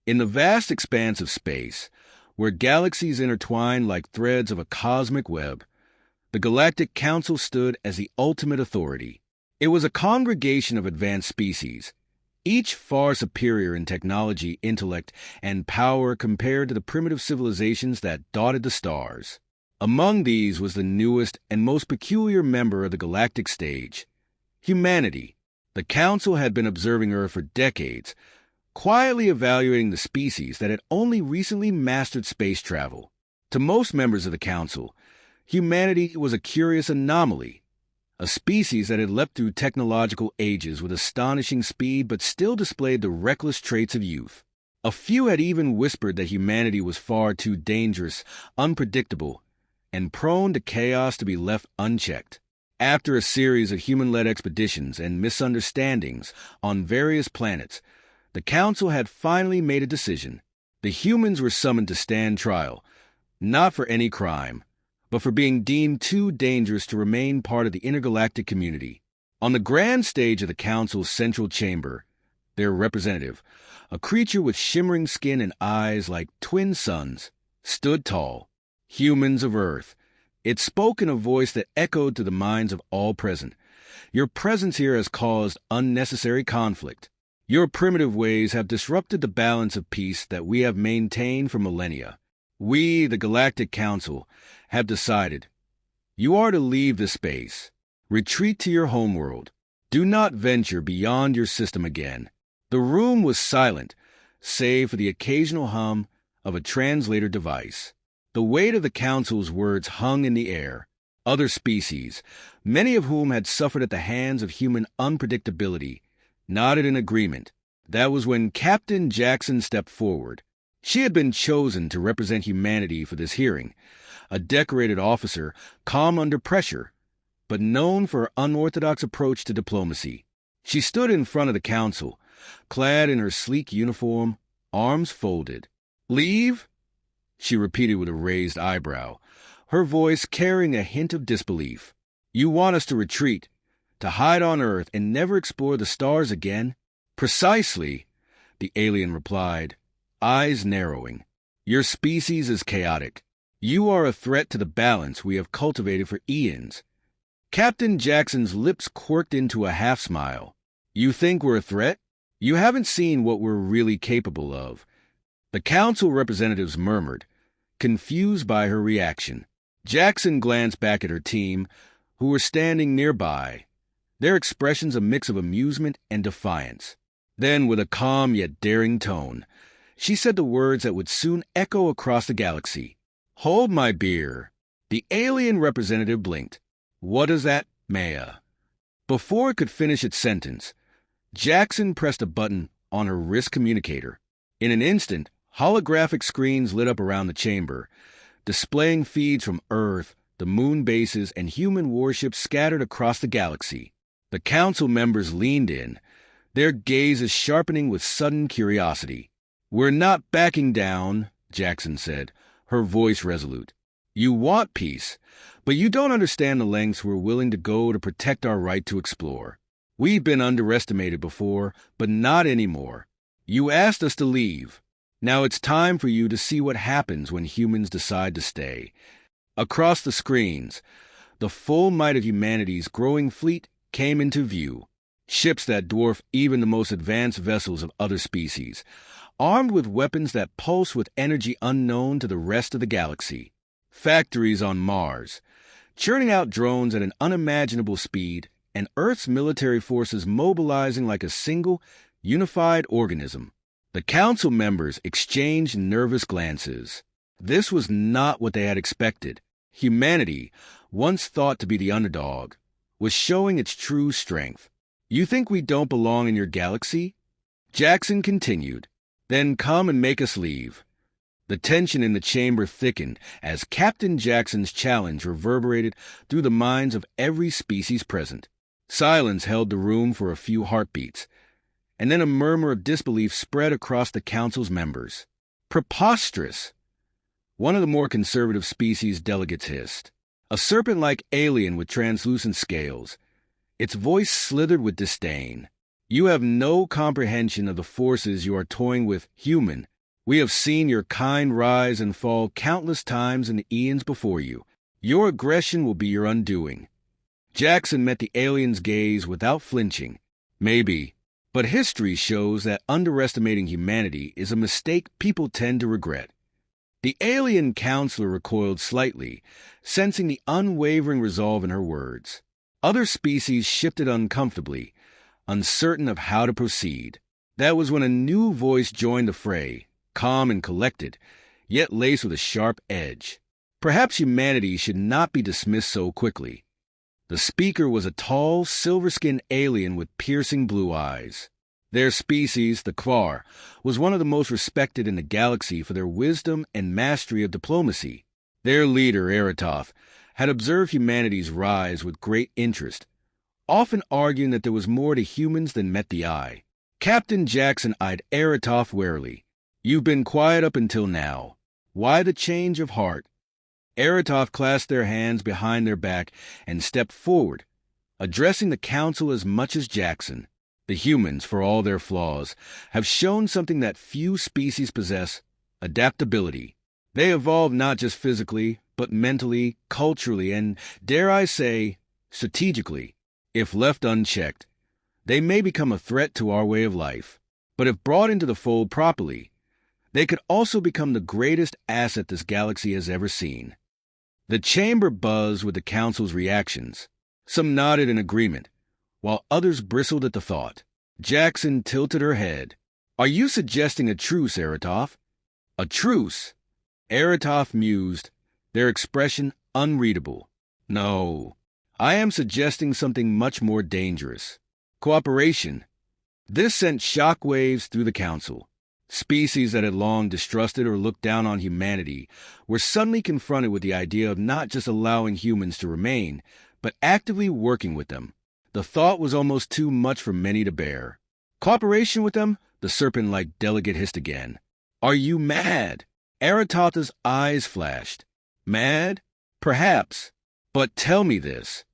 In the vast expanse of space, where galaxies intertwine like threads of a cosmic web, the Galactic Council stood as the ultimate authority. It was a congregation of advanced species, each far superior in technology, intellect, and power compared to the primitive civilizations that dotted the stars. Among these was the newest and most peculiar member of the galactic stage, humanity. The Council had been observing Earth for decades, quietly evaluating the species that had only recently mastered space travel. To most members of the Council, humanity was a curious anomaly, a species that had leapt through technological ages with astonishing speed but still displayed the reckless traits of youth. A few had even whispered that humanity was far too dangerous, unpredictable, and prone to chaos to be left unchecked. After a series of human-led expeditions and misunderstandings on various planets, the Council had finally made a decision. The humans were summoned to stand trial, not for any crime, but for being deemed too dangerous to remain part of the intergalactic community. On the grand stage of the Council's central chamber, their representative, a creature with shimmering skin and eyes like twin suns, stood tall. Humans of Earth. It spoke in a voice that echoed to the minds of all present. Your presence here has caused unnecessary conflict. Your primitive ways have disrupted the balance of peace that we have maintained for millennia. We, the Galactic Council, have decided. You are to leave this space. Retreat to your homeworld. Do not venture beyond your system again. The room was silent, save for the occasional hum of a translator device. The weight of the Council's words hung in the air. Other species, many of whom had suffered at the hands of human unpredictability, nodded in agreement. That was when Captain Jackson stepped forward. She had been chosen to represent humanity for this hearing, a decorated officer, calm under pressure, but known for her unorthodox approach to diplomacy. She stood in front of the Council, clad in her sleek uniform, arms folded. "Leave?" she repeated with a raised eyebrow, her voice carrying a hint of disbelief. "You want us to retreat, to hide on Earth and never explore the stars again?" "Precisely," the alien replied, eyes narrowing. "Your species is chaotic. You are a threat to the balance we have cultivated for eons." Captain Jackson's lips quirked into a half-smile. "You think we're a threat? You haven't seen what we're really capable of." The Council representatives murmured, confused by her reaction. Jackson glanced back at her team, who were standing nearby, their expressions a mix of amusement and defiance. Then, with a calm yet daring tone, she said the words that would soon echo across the galaxy. "Hold my beer." The alien representative blinked. "What is that, Maya?" Before it could finish its sentence, Jackson pressed a button on her wrist communicator. In an instant, holographic screens lit up around the chamber, displaying feeds from Earth, the moon bases, and human warships scattered across the galaxy. The Council members leaned in, their gazes sharpening with sudden curiosity. "We're not backing down," Jackson said, her voice resolute. "You want peace, but you don't understand the lengths we're willing to go to protect our right to explore. We've been underestimated before, but not anymore. You asked us to leave. Now it's time for you to see what happens when humans decide to stay." Across the screens, the full might of humanity's growing fleet came into view. Ships that dwarf even the most advanced vessels of other species, armed with weapons that pulse with energy unknown to the rest of the galaxy. Factories on Mars, churning out drones at an unimaginable speed, and Earth's military forces mobilizing like a single, unified organism. The Council members exchanged nervous glances. This was not what they had expected. Humanity, once thought to be the underdog, was showing its true strength. "You think we don't belong in your galaxy?" Jackson continued. "Then come and make us leave." The tension in the chamber thickened as Captain Jackson's challenge reverberated through the minds of every species present. Silence held the room for a few heartbeats, and then a murmur of disbelief spread across the Council's members. "Preposterous!" one of the more conservative species delegates hissed. A serpent-like alien with translucent scales. Its voice slithered with disdain. "You have no comprehension of the forces you are toying with, human," We have seen your kind rise and fall countless times in the eons before you. Your aggression will be your undoing." Jackson met the alien's gaze without flinching. "Maybe, but history shows that underestimating humanity is a mistake people tend to regret." The alien counselor recoiled slightly, sensing the unwavering resolve in her words. Other species shifted uncomfortably, uncertain of how to proceed. That was when a new voice joined the fray, calm and collected, yet laced with a sharp edge. Perhaps humanity should not be dismissed so quickly. The speaker was a tall, silver-skinned alien with piercing blue eyes. Their species, the Kvar, was one of the most respected in the galaxy for their wisdom and mastery of diplomacy. Their leader, Eratov, had observed humanity's rise with great interest, often arguing that there was more to humans than met the eye. Captain Jackson eyed Eratov warily. "You've been quiet up until now. Why the change of heart?" Eratov clasped their hands behind their back and stepped forward, addressing the council as much as Jackson. "The humans, for all their flaws, have shown something that few species possess: adaptability. They evolved not just physically, but mentally, culturally, and, dare I say, strategically. If left unchecked, they may become a threat to our way of life. But if brought into the fold properly, they could also become the greatest asset this galaxy has ever seen." The chamber buzzed with the council's reactions. Some nodded in agreement, while others bristled at the thought. Jackson tilted her head. "Are you suggesting a truce, Eratov?" "A truce?" Eratov mused, their expression unreadable. "No, I am suggesting something much more dangerous. Cooperation." This sent shockwaves through the council. Species that had long distrusted or looked down on humanity were suddenly confronted with the idea of not just allowing humans to remain, but actively working with them. The thought was almost too much for many to bear. "Cooperation with them?" the serpent-like delegate hissed again. "Are you mad?" Aratov's eyes flashed. "Mad? Perhaps. But tell me this.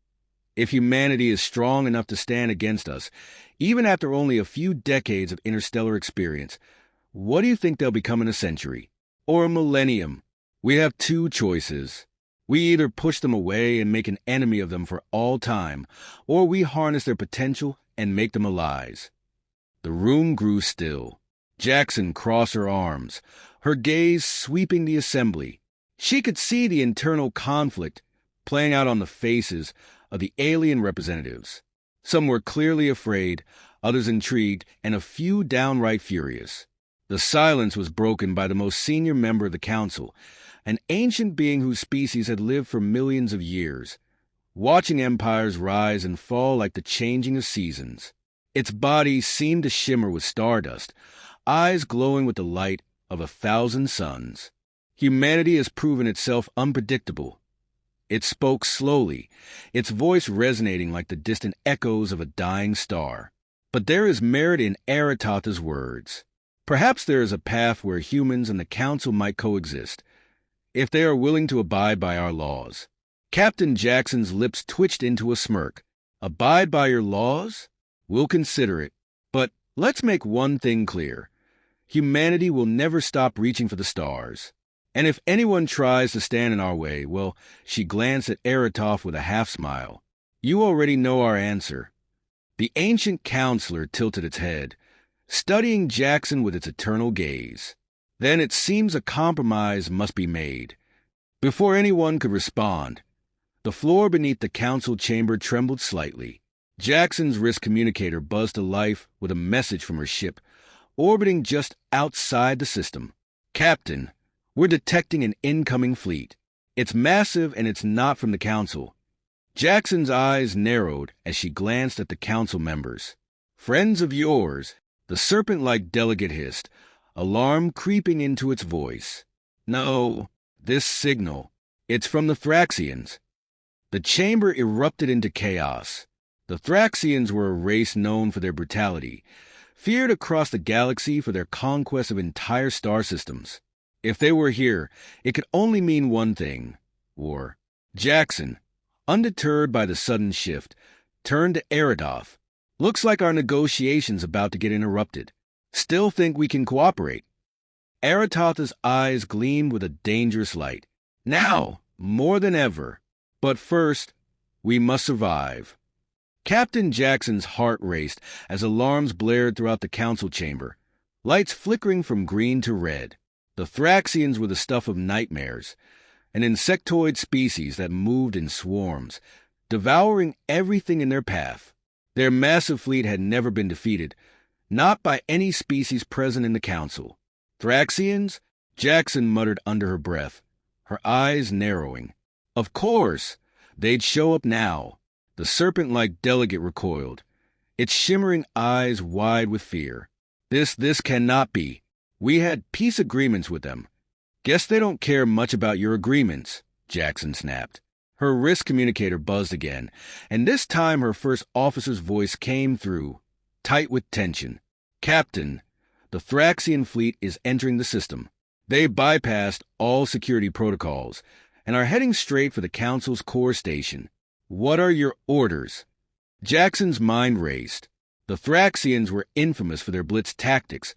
If humanity is strong enough to stand against us, even after only a few decades of interstellar experience, what do you think they'll become in a century? Or a millennium? We have two choices. We either push them away and make an enemy of them for all time, or we harness their potential and make them allies." The room grew still. Jackson crossed her arms, her gaze sweeping the assembly. She could see the internal conflict playing out on the faces of the alien representatives. Some were clearly afraid, others intrigued, and a few downright furious. The silence was broken by the most senior member of the council, an ancient being whose species had lived for millions of years, watching empires rise and fall like the changing of seasons. Its body seemed to shimmer with stardust, eyes glowing with the light of 1,000 suns. Humanity has proven itself unpredictable. It spoke slowly, its voice resonating like the distant echoes of a dying star. But there is merit in Aratov's words. Perhaps there is a path where humans and the council might coexist, if they are willing to abide by our laws. Captain Jackson's lips twitched into a smirk. "Abide by your laws? We'll consider it. But let's make one thing clear. Humanity will never stop reaching for the stars. And if anyone tries to stand in our way, well," she glanced at Eratov with a half-smile, "you already know our answer." The ancient counselor tilted its head, studying Jackson with its eternal gaze. "Then it seems a compromise must be made." Before anyone could respond, the floor beneath the council chamber trembled slightly. Jackson's wrist communicator buzzed to life with a message from her ship, orbiting just outside the system. "Captain, we're detecting an incoming fleet. It's massive and it's not from the council." Jackson's eyes narrowed as she glanced at the council members. "Friends of yours," the serpent-like delegate hissed, alarm creeping into its voice. "No, this signal, it's from the Thraxxians." The chamber erupted into chaos. The Thraxxians were a race known for their brutality, feared across the galaxy for their conquest of entire star systems. If they were here, it could only mean one thing: war. Jackson, undeterred by the sudden shift, turned to Eratov. "Looks like our negotiation's about to get interrupted. Still think we can cooperate?" Aratotha's eyes gleamed with a dangerous light. Now, more than ever. But first, we must survive. Captain Jackson's heart raced as alarms blared throughout the council chamber, lights flickering from green to red. The Thraxxians were the stuff of nightmares, an insectoid species that moved in swarms, devouring everything in their path. Their massive fleet had never been defeated, not by any species present in the council. Thraxxians? Jackson muttered under her breath, her eyes narrowing. Of course, they'd show up now. The serpent-like delegate recoiled, its shimmering eyes wide with fear. This cannot be. We had peace agreements with them. Guess they don't care much about your agreements, Jackson snapped. Her wrist communicator buzzed again, and this time her first officer's voice came through, tight with tension. Captain, the Thraxxian fleet is entering the system. They bypassed all security protocols and are heading straight for the Council's core station. What are your orders? Jackson's mind raced. The Thraxxians were infamous for their blitz tactics,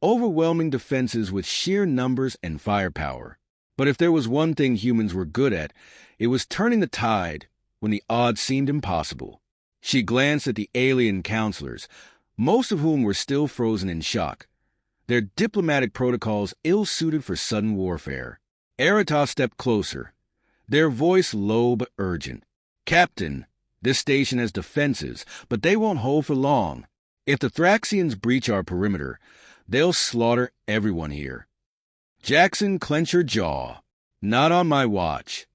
overwhelming defenses with sheer numbers and firepower. But if there was one thing humans were good at, it was turning the tide when the odds seemed impossible. She glanced at the alien counselors, most of whom were still frozen in shock, their diplomatic protocols ill-suited for sudden warfare. Aratoth stepped closer, their voice low but urgent. Captain, this station has defenses, but they won't hold for long. If the Thraxxians breach our perimeter, they'll slaughter everyone here. Jackson clenched her jaw. Not on my watch.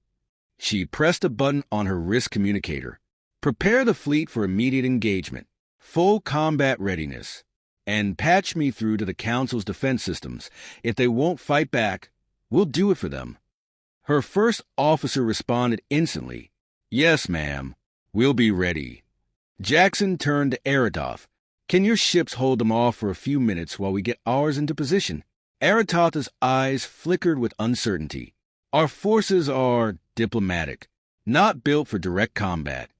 She pressed a button on her wrist communicator. Prepare the fleet for immediate engagement, full combat readiness, and patch me through to the Council's defense systems. If they won't fight back, we'll do it for them. Her first officer responded instantly. Yes, ma'am. We'll be ready. Jackson turned to Aratoth. Can your ships hold them off for a few minutes while we get ours into position? Aratotha's eyes flickered with uncertainty. Our forces are diplomatic, not built for direct combat.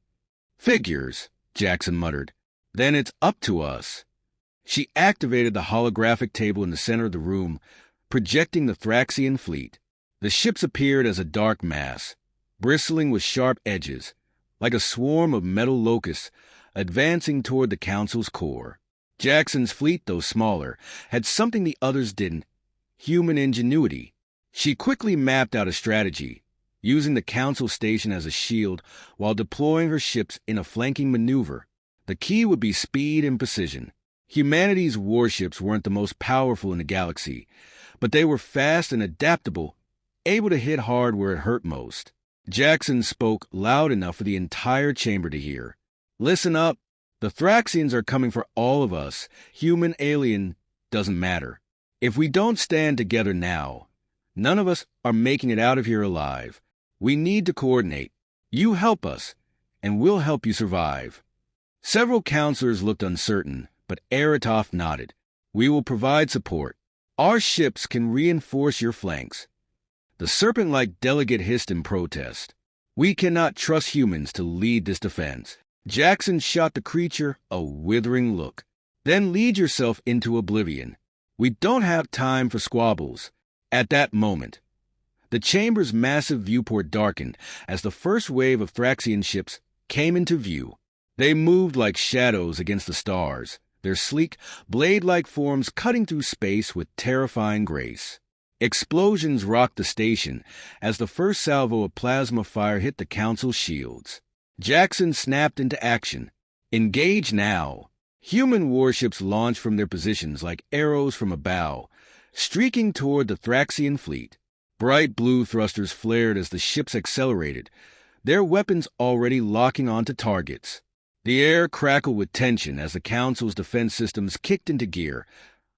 Figures, Jackson muttered. Then it's up to us. She activated the holographic table in the center of the room, projecting the Thraxxian fleet. The ships appeared as a dark mass, bristling with sharp edges, like a swarm of metal locusts advancing toward the Council's core. Jackson's fleet, though smaller, had something the others didn't: human ingenuity. She quickly mapped out a strategy, using the Council station as a shield while deploying her ships in a flanking maneuver. The key would be speed and precision. Humanity's warships weren't the most powerful in the galaxy, but they were fast and adaptable, able to hit hard where it hurt most. Jackson spoke loud enough for the entire chamber to hear. Listen up. The Thraxxians are coming for all of us. Human, alien, doesn't matter. If we don't stand together now, none of us are making it out of here alive. We need to coordinate. You help us, and we'll help you survive. Several counselors looked uncertain, but Aratoth nodded. We will provide support. Our ships can reinforce your flanks. The serpent-like delegate hissed in protest. We cannot trust humans to lead this defense. Jackson shot the creature a withering look. Then lead yourself into oblivion. We don't have time for squabbles. At that moment, the chamber's massive viewport darkened as the first wave of Thraxxian ships came into view. They moved like shadows against the stars, their sleek, blade-like forms cutting through space with terrifying grace. Explosions rocked the station as the first salvo of plasma fire hit the Council's shields. Jackson snapped into action. Engage now. Human warships launched from their positions like arrows from a bow, streaking toward the Thraxxian fleet. Bright blue thrusters flared as the ships accelerated, their weapons already locking onto targets. The air crackled with tension as the Council's defense systems kicked into gear,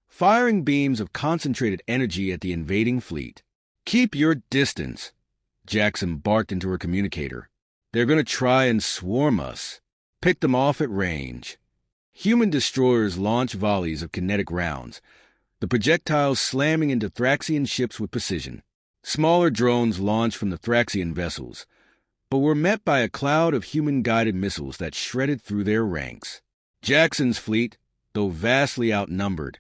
firing beams of concentrated energy at the invading fleet. Keep your distance, Jackson barked into her communicator. They're going to try and swarm us. Pick them off at range. Human destroyers launched volleys of kinetic rounds, the projectiles slamming into Thraxxian ships with precision. Smaller drones launched from the Thraxxian vessels, but were met by a cloud of human-guided missiles that shredded through their ranks. Jackson's fleet, though vastly outnumbered,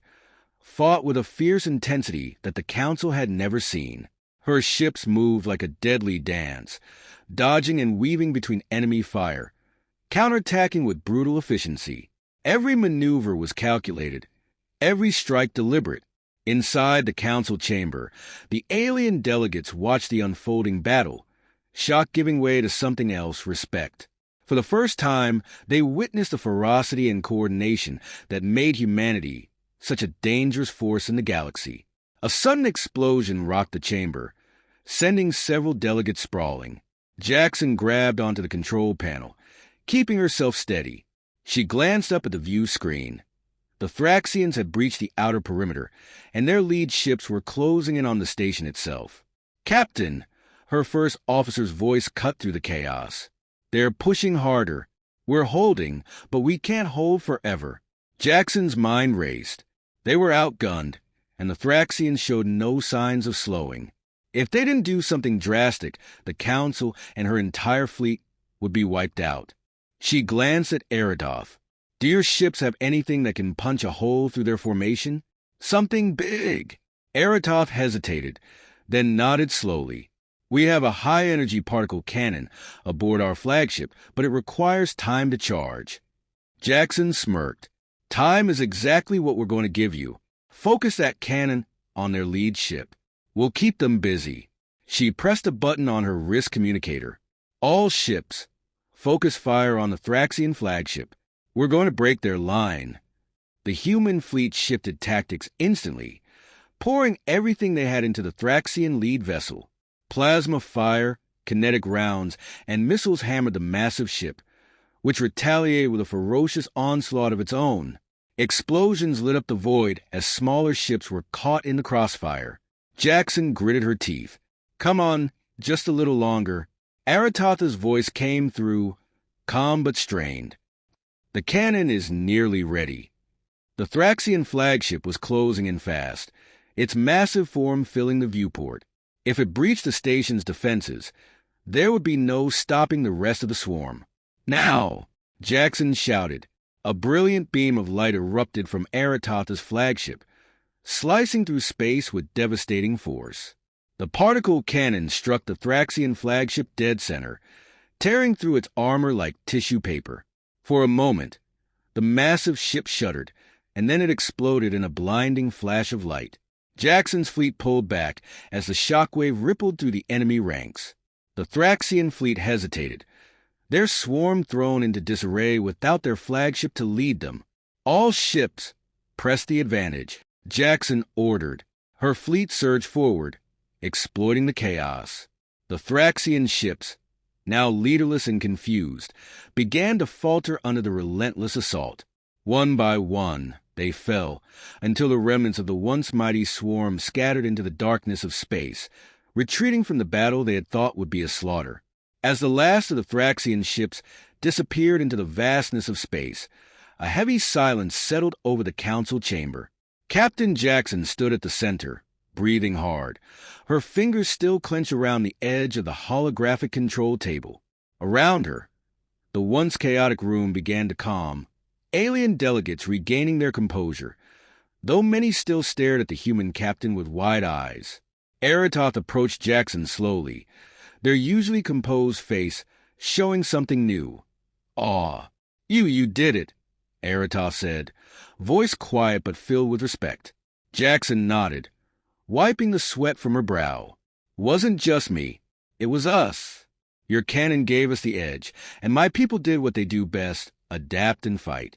fought with a fierce intensity that the Council had never seen. Her ships moved like a deadly dance, dodging and weaving between enemy fire, counterattacking with brutal efficiency. Every maneuver was calculated, every strike deliberate. Inside the council chamber, the alien delegates watched the unfolding battle, shock giving way to something else, respect. For the first time, they witnessed the ferocity and coordination that made humanity such a dangerous force in the galaxy. A sudden explosion rocked the chamber, sending several delegates sprawling. Jackson grabbed onto the control panel, keeping herself steady. She glanced up at the view screen. The Thraxxians had breached the outer perimeter, and their lead ships were closing in on the station itself. "Captain!" Her first officer's voice cut through the chaos. "They're pushing harder. We're holding, but we can't hold forever." Jackson's mind raced. They were outgunned, and the Thraxxians showed no signs of slowing. If they didn't do something drastic, the Council and her entire fleet would be wiped out. She glanced at Aradoth. "Do your ships have anything that can punch a hole through their formation? Something big?" Aradoth hesitated, then nodded slowly. "We have a high-energy particle cannon aboard our flagship, but it requires time to charge." Jackson smirked. "Time is exactly what we're going to give you. Focus that cannon on their lead ship. We'll keep them busy." She pressed a button on her wrist communicator. "All ships, focus fire on the Thraxian flagship. We're going to break their line." The human fleet shifted tactics instantly, pouring everything they had into the Thraxian lead vessel. Plasma fire, kinetic rounds, and missiles hammered the massive ship, which retaliated with a ferocious onslaught of its own. Explosions lit up the void as smaller ships were caught in the crossfire. Jackson gritted her teeth. "Come on, just a little longer." Aratotha's voice came through, calm but strained. "The cannon is nearly ready." The Thraxian flagship was closing in fast, its massive form filling the viewport. If it breached the station's defenses, there would be no stopping the rest of the swarm. "Now!" Jackson shouted. A brilliant beam of light erupted from Aratotha's flagship, slicing through space with devastating force. The particle cannon struck the Thraxian flagship dead center, tearing through its armor like tissue paper. For a moment, the massive ship shuddered, and then it exploded in a blinding flash of light. Jackson's fleet pulled back as the shockwave rippled through the enemy ranks. The Thraxian fleet hesitated, their swarm thrown into disarray without their flagship to lead them. "All ships, press the advantage," Jackson ordered. Her fleet surged forward, exploiting the chaos. The Thraxian ships, now leaderless and confused, began to falter under the relentless assault. One by one, they fell, until the remnants of the once mighty swarm scattered into the darkness of space, retreating from the battle they had thought would be a slaughter. As the last of the Thraxian ships disappeared into the vastness of space, a heavy silence settled over the council chamber. Captain Jackson stood at the center, breathing hard, her fingers still clenched around the edge of the holographic control table. Around her, the once chaotic room began to calm, alien delegates regaining their composure, though many still stared at the human captain with wide eyes. Aratoth approached Jackson slowly, their usually composed face showing something new. "Awe. You did it," Aratoth said, voice quiet but filled with respect. Jackson nodded, wiping the sweat from her brow. "Wasn't just me. It was us. Your cannon gave us the edge, and my people did what they do best, adapt and fight."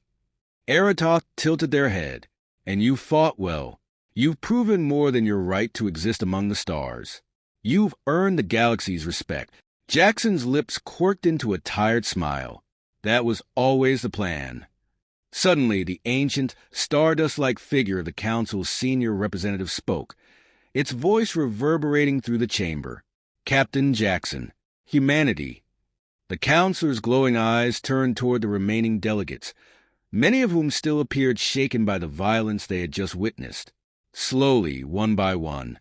Aratoth tilted their head. "And you fought well. You've proven more than your right to exist among the stars. You've earned the galaxy's respect." Jackson's lips quirked into a tired smile. "That was always the plan." Suddenly, the ancient, stardust-like figure of the council's senior representative spoke, its voice reverberating through the chamber. "Captain Jackson, humanity." The councilor's glowing eyes turned toward the remaining delegates, many of whom still appeared shaken by the violence they had just witnessed. Slowly, one by one,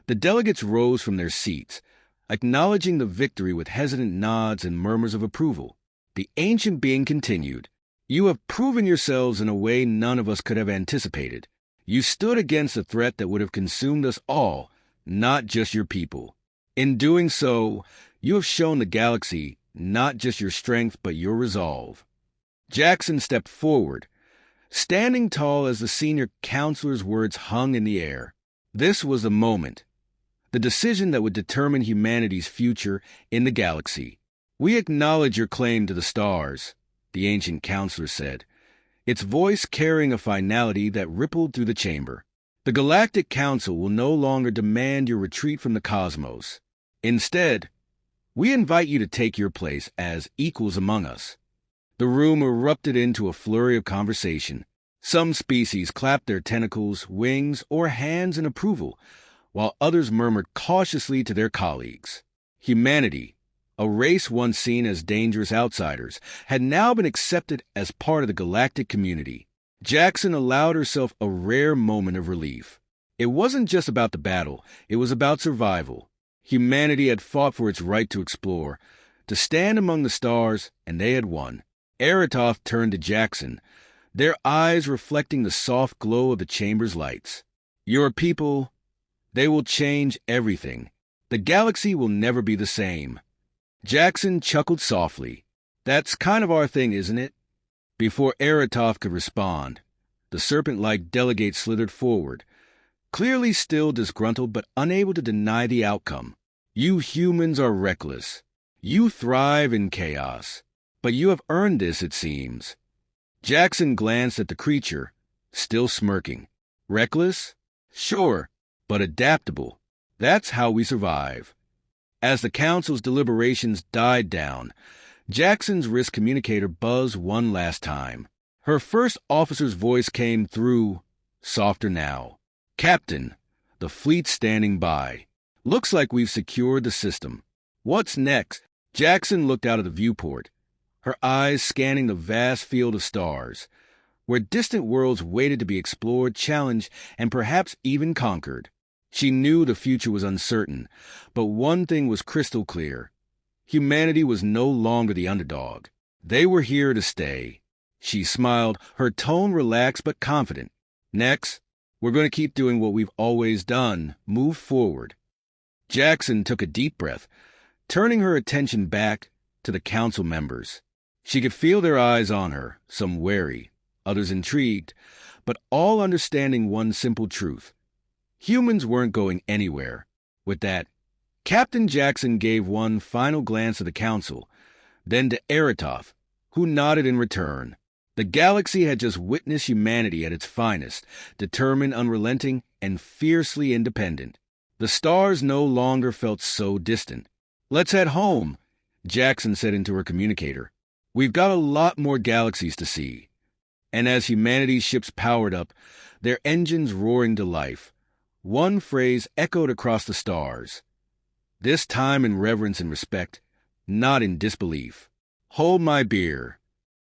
the delegates rose from their seats, acknowledging the victory with hesitant nods and murmurs of approval. The ancient being continued, "You have proven yourselves in a way none of us could have anticipated. You stood against a threat that would have consumed us all, not just your people. In doing so, you have shown the galaxy not just your strength but your resolve. Jackson stepped forward, standing tall as the senior counselor's words hung in the air. This was the moment, the decision that would determine humanity's future in the galaxy. We acknowledge your claim to the stars, the ancient counselor said, its voice carrying a finality that rippled through the chamber. The Galactic Council will no longer demand your retreat from the cosmos. Instead, we invite you to take your place as equals among us. The room erupted into a flurry of conversation. Some species clapped their tentacles, wings, or hands in approval, while others murmured cautiously to their colleagues. Humanity, a race once seen as dangerous outsiders, had now been accepted as part of the galactic community. Jackson allowed herself a rare moment of relief. It wasn't just about the battle, it was about survival. Humanity had fought for its right to explore, to stand among the stars, and they had won. Eratosth turned to Jackson, their eyes reflecting the soft glow of the chamber's lights. Your people, they will change everything. The galaxy will never be the same. Jackson chuckled softly. That's kind of our thing, isn't it? Before Eratosth could respond, the serpent-like delegate slithered forward, clearly still disgruntled but unable to deny the outcome. You humans are reckless. You thrive in chaos. But you have earned this, it seems. Jackson glanced at the creature, still smirking. Reckless? Sure, but adaptable. That's how we survive. As the Council's deliberations died down, Jackson's wrist communicator buzzed one last time. Her first officer's voice came through, softer now. Captain, the fleet's standing by. Looks like we've secured the system. What's next? Jackson looked out of the viewport, her eyes scanning the vast field of stars, where distant worlds waited to be explored, challenged, and perhaps even conquered. She knew the future was uncertain, but one thing was crystal clear. Humanity was no longer the underdog. They were here to stay. She smiled, her tone relaxed but confident. Next, we're going to keep doing what we've always done, move forward. Jackson took a deep breath, turning her attention back to the council members. She could feel their eyes on her, some wary, others intrigued, but all understanding one simple truth. Humans weren't going anywhere. With that, Captain Jackson gave one final glance at the council, then to Eratosth, who nodded in return. The galaxy had just witnessed humanity at its finest, determined, unrelenting, and fiercely independent. The stars no longer felt so distant. Let's head home, Jackson said into her communicator. We've got a lot more galaxies to see. And as humanity's ships powered up, their engines roaring to life, one phrase echoed across the stars. This time in reverence and respect, not in disbelief. Hold my beer.